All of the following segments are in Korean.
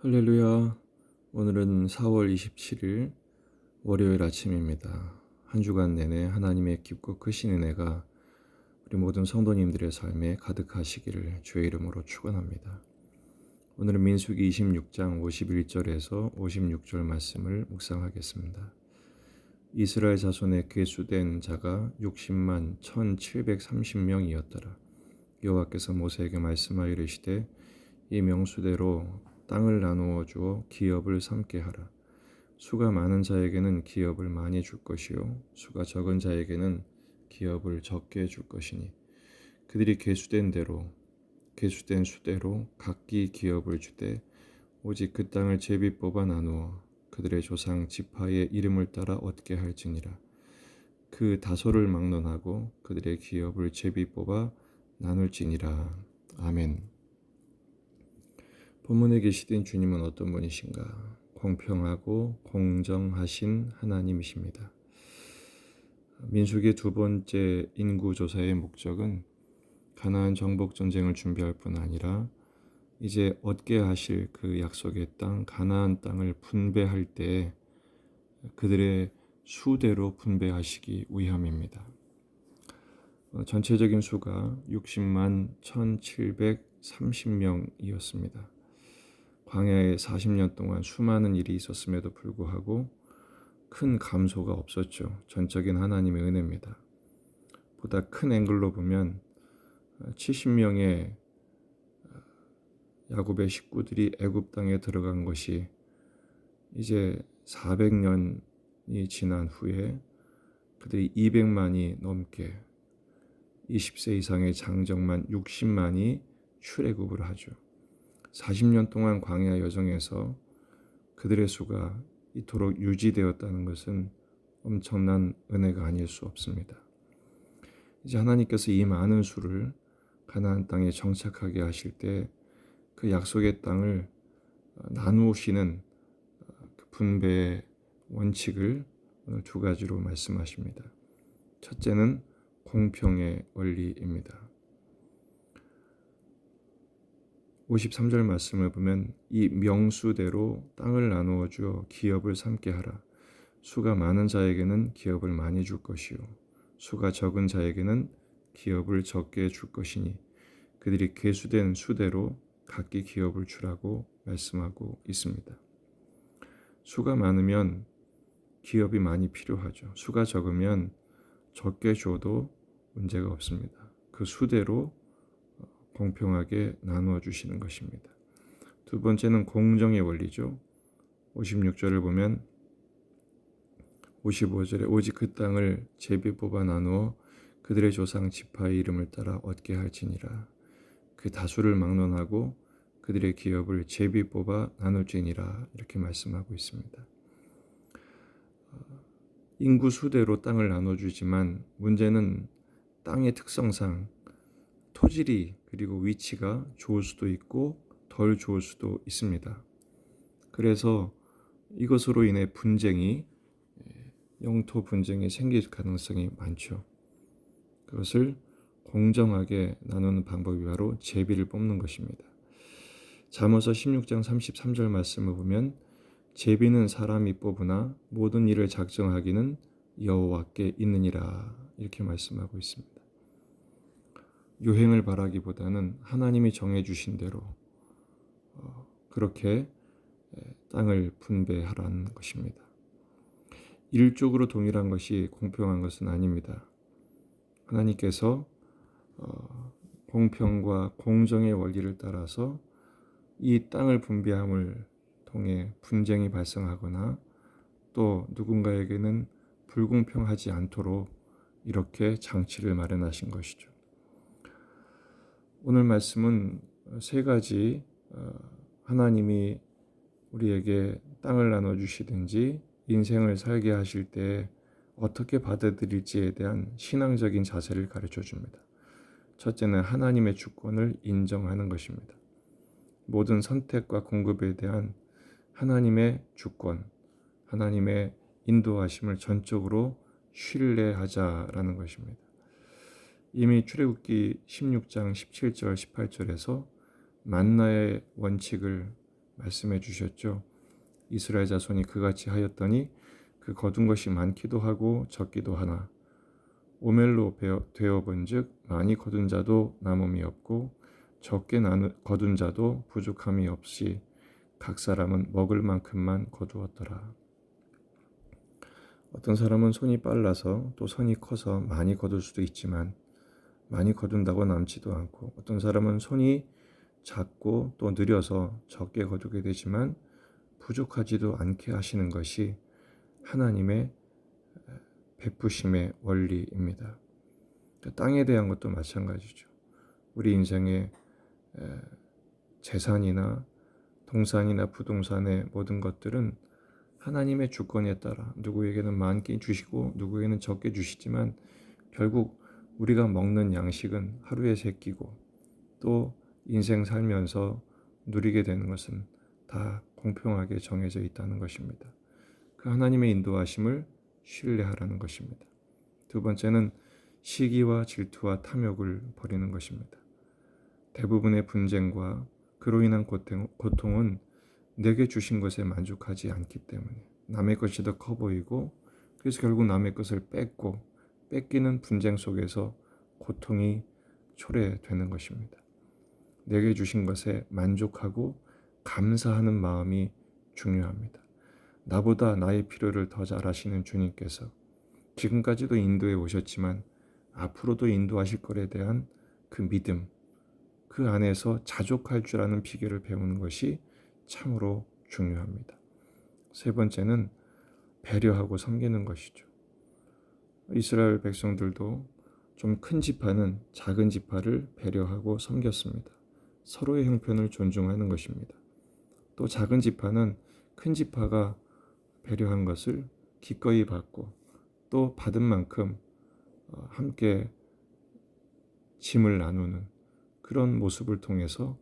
할렐루야. 오늘은 4월 27일 월요일 아침입니다. 한 주간 내내 하나님의 깊고 크신 은혜가 우리 모든 성도님들의 삶에 가득하시기를 주의 이름으로 축원합니다. 오늘은 민수기 26장 51절에서 56절 말씀을 묵상하겠습니다. 이스라엘 자손의 계수된 자가 60만 1730명이었더라. 여호와께서 모세에게 말씀하여 이르시되 이 명수대로 땅을 나누어 주어 기업을 삼게 하라. 수가 많은 자에게는 기업을 많이 줄 것이요 수가 적은 자에게는 기업을 적게 줄 것이니 그들이 계수된 수대로 각기 기업을 주되 오직 그 땅을 제비 뽑아 나누어 그들의 조상 지파의 이름을 따라 얻게 할지니라. 그 다소를 막론하고 그들의 기업을 제비 뽑아 나눌지니라. 아멘. 본문에 계시된 주님은 어떤 분이신가? 공평하고 공정하신 하나님이십니다. 민수기 두 번째 인구조사의 목적은 가나안 정복 전쟁을 준비할 뿐 아니라 이제 얻게 하실 그 약속의 땅 가나안 땅을 분배할 때 그들의 수대로 분배하시기 위함입니다. 전체적인 수가 60만 1730명이었습니다. 광야에 40년 동안 수많은 일이 있었음에도 불구하고 큰 감소가 없었죠. 전적인 하나님의 은혜입니다. 보다 큰 앵글로 보면 70명의 야곱의 식구들이 애굽 땅에 들어간 것이 이제 400년이 지난 후에 그들이 200만이 넘게 20세 이상의 장정만 60만이 출애굽을 하죠. 40년 동안 광야 여정에서 그들의 수가 이토록 유지되었다는 것은 엄청난 은혜가 아닐 수 없습니다. 이제 하나님께서 이 많은 수를 가나안 땅에 정착하게 하실 때 그 약속의 땅을 나누시는 그 분배의 원칙을 오늘 두 가지로 말씀하십니다. 첫째는 공평의 원리입니다. 53절 말씀을 보면 이 명수대로 땅을 나누어 주어 기업을 삼게 하라. 수가 많은 자에게는 기업을 많이 줄 것이요 수가 적은 자에게는 기업을 적게 줄 것이니 그들이 계수된 수대로 각기 기업을 주라고 말씀하고 있습니다. 수가 많으면 기업이 많이 필요하죠. 수가 적으면 적게 줘도 문제가 없습니다. 그 수대로 공평하게 나누어 주시는 것입니다. 두 번째는 공정의 원리죠. 56절을 보면 55절에 오직 그 땅을 제비 뽑아 나누어 그들의 조상 지파의 이름을 따라 얻게 할지니라. 그 다수를 막론하고 그들의 기업을 제비 뽑아 나눌지니라. 이렇게 말씀하고 있습니다. 인구 수대로 땅을 나눠주지만 문제는 땅의 특성상 토질이 그리고 위치가 좋을 수도 있고 덜 좋을 수도 있습니다. 그래서 이것으로 인해 영토 분쟁이 생길 가능성이 많죠. 그것을 공정하게 나누는 방법이 바로 제비를 뽑는 것입니다. 잠언서 16장 33절 말씀을 보면 제비는 사람이 뽑으나 모든 일을 작정하기는 여호와께 있느니라. 이렇게 말씀하고 있습니다. 요행을 바라기보다는 하나님이 정해주신 대로 그렇게 땅을 분배하라는 것입니다. 일적으로 동일한 것이 공평한 것은 아닙니다. 하나님께서 공평과 공정의 원리를 따라서 이 땅을 분배함을 통해 분쟁이 발생하거나 또 누군가에게는 불공평하지 않도록 이렇게 장치를 마련하신 것이죠. 오늘 말씀은 세 가지 하나님이 우리에게 땅을 나눠주시든지 인생을 살게 하실 때 어떻게 받아들일지에 대한 신앙적인 자세를 가르쳐 줍니다. 첫째는 하나님의 주권을 인정하는 것입니다. 모든 선택과 공급에 대한 하나님의 주권, 하나님의 인도하심을 전적으로 신뢰하자라는 것입니다. 이미 출애굽기 16장 17절 18절에서 만나의 원칙을 말씀해 주셨죠. 이스라엘 자손이 그같이 하였더니 그 거둔 것이 많기도 하고 적기도 하나 오멜로 되어본즉 많이 거둔 자도 남음이 없고 적게 거둔 자도 부족함이 없이 각 사람은 먹을 만큼만 거두었더라. 어떤 사람은 손이 빨라서 또 손이 커서 많이 거둘 수도 있지만 많이 거둔다고 남지도 않고, 어떤 사람은 손이 작고 또 느려서 적게 거두게 되지만 부족하지도 않게 하시는 것이 하나님의 베푸심의 원리입니다. 땅에 대한 것도 마찬가지죠. 우리 인생의 재산이나 동산이나 부동산의 모든 것들은 하나님의 주권에 따라 누구에게는 많게 주시고 누구에게는 적게 주시지만 결국 우리가 먹는 양식은 하루에 3끼고 또 인생 살면서 누리게 되는 것은 다 공평하게 정해져 있다는 것입니다. 그 하나님의 인도하심을 신뢰하라는 것입니다. 두 번째는 시기와 질투와 탐욕을 버리는 것입니다. 대부분의 분쟁과 그로 인한 고통은 내게 주신 것에 만족하지 않기 때문에 남의 것이 더 커 보이고, 그래서 결국 남의 것을 뺏기는 분쟁 속에서 고통이 초래되는 것입니다. 내게 주신 것에 만족하고 감사하는 마음이 중요합니다. 나보다 나의 필요를 더 잘 아시는 주님께서 지금까지도 인도해 오셨지만 앞으로도 인도하실 것에 대한 그 믿음, 그 안에서 자족할 줄 아는 비결을 배우는 것이 참으로 중요합니다. 세 번째는 배려하고 섬기는 것이죠. 이스라엘 백성들도 좀 큰 지파는 작은 지파를 배려하고 섬겼습니다. 서로의 형편을 존중하는 것입니다. 또 작은 지파는 큰 지파가 배려한 것을 기꺼이 받고 또 받은 만큼 함께 짐을 나누는 그런 모습을 통해서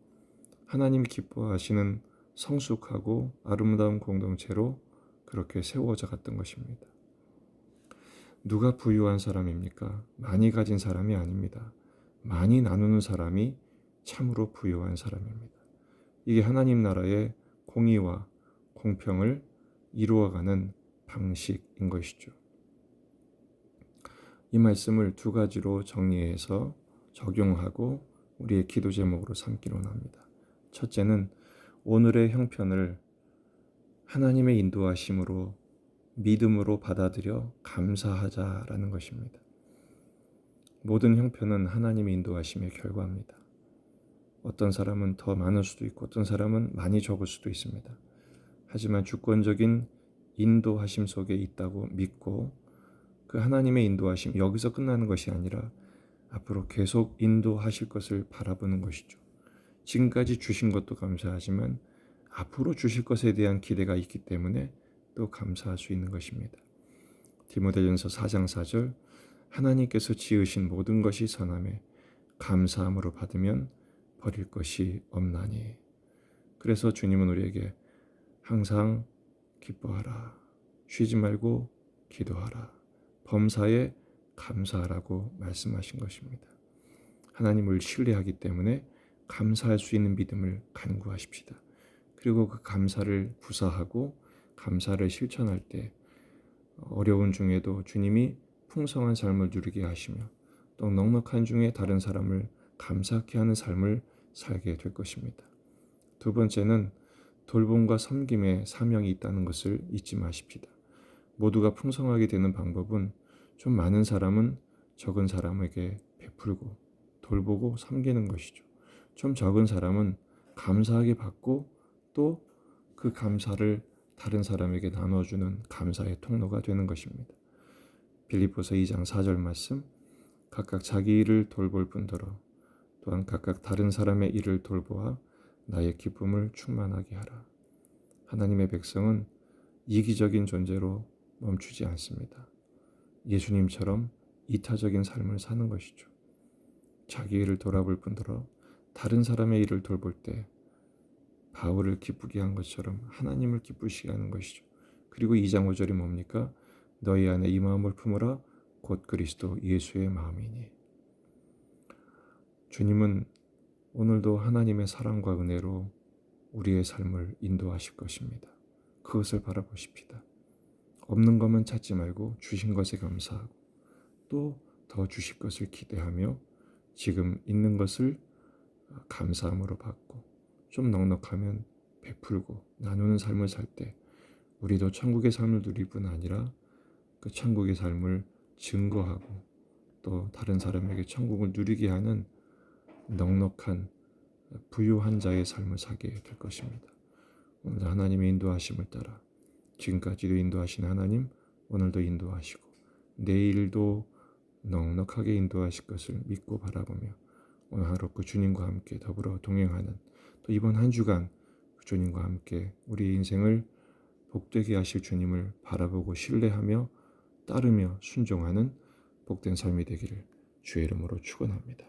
하나님이 기뻐하시는 성숙하고 아름다운 공동체로 그렇게 세워져 갔던 것입니다. 누가 부유한 사람입니까? 많이 가진 사람이 아닙니다. 많이 나누는 사람이 참으로 부유한 사람입니다. 이게 하나님 나라의 공의와 공평을 이루어가는 방식인 것이죠. 이 말씀을 2가지로 정리해서 적용하고 우리의 기도 제목으로 삼기로 합니다. 첫째는 오늘의 형편을 하나님의 인도하심으로 믿음으로 받아들여 감사하자라는 것입니다. 모든 형편은 하나님의 인도하심의 결과입니다. 어떤 사람은 더 많을 수도 있고 어떤 사람은 많이 적을 수도 있습니다. 하지만 주권적인 인도하심 속에 있다고 믿고 그 하나님의 인도하심, 여기서 끝나는 것이 아니라 앞으로 계속 인도하실 것을 바라보는 것이죠. 지금까지 주신 것도 감사하지만 앞으로 주실 것에 대한 기대가 있기 때문에 또 감사할 수 있는 것입니다. 디모데전서 4장 4절, 하나님께서 지으신 모든 것이 선함에 감사함으로 받으면 버릴 것이 없나니. 그래서 주님은 우리에게 항상 기뻐하라, 쉬지 말고 기도하라, 범사에 감사하라고 말씀하신 것입니다. 하나님을 신뢰하기 때문에 감사할 수 있는 믿음을 간구하십시다. 그리고 그 감사를 구사하고 감사를 실천할 때 어려운 중에도 주님이 풍성한 삶을 누리게 하시며 또 넉넉한 중에 다른 사람을 감사케 하는 삶을 살게 될 것입니다. 두 번째는 돌봄과 섬김의 사명이 있다는 것을 잊지 마십시다. 모두가 풍성하게 되는 방법은 좀 많은 사람은 적은 사람에게 베풀고 돌보고 섬기는 것이죠. 좀 적은 사람은 감사하게 받고 또 그 감사를 다른 사람에게 나눠주는 감사의 통로가 되는 것입니다. 빌립보서 2장 4절 말씀, 각각 자기 일을 돌볼 뿐더러 또한 각각 다른 사람의 일을 돌보아 나의 기쁨을 충만하게 하라. 하나님의 백성은 이기적인 존재로 멈추지 않습니다. 예수님처럼 이타적인 삶을 사는 것이죠. 자기 일을 돌아볼 뿐더러 다른 사람의 일을 돌볼 때 바울을 기쁘게 한 것처럼 하나님을 기쁘시게 하는 것이죠. 그리고 2장 5절이 뭡니까? 너희 안에 이 마음을 품으라 곧 그리스도 예수의 마음이니. 주님은 오늘도 하나님의 사랑과 은혜로 우리의 삶을 인도하실 것입니다. 그것을 바라보십시다. 없는 것만 찾지 말고 주신 것에 감사하고 또 더 주실 것을 기대하며 지금 있는 것을 감사함으로 받고 좀 넉넉하면 베풀고 나누는 삶을 살 때 우리도 천국의 삶을 누릴 뿐 아니라 그 천국의 삶을 증거하고 또 다른 사람에게 천국을 누리게 하는 넉넉한 부유한 자의 삶을 살게 될 것입니다. 오늘 하나님의 인도하심을 따라 지금까지도 인도하신 하나님 오늘도 인도하시고 내일도 넉넉하게 인도하실 것을 믿고 바라보며 오늘 하루 그 주님과 함께 더불어 동행하는 또 이번 한 주간 주님과 함께 우리의 인생을 복되게 하실 주님을 바라보고 신뢰하며 따르며 순종하는 복된 삶이 되기를 주의 이름으로 축원합니다.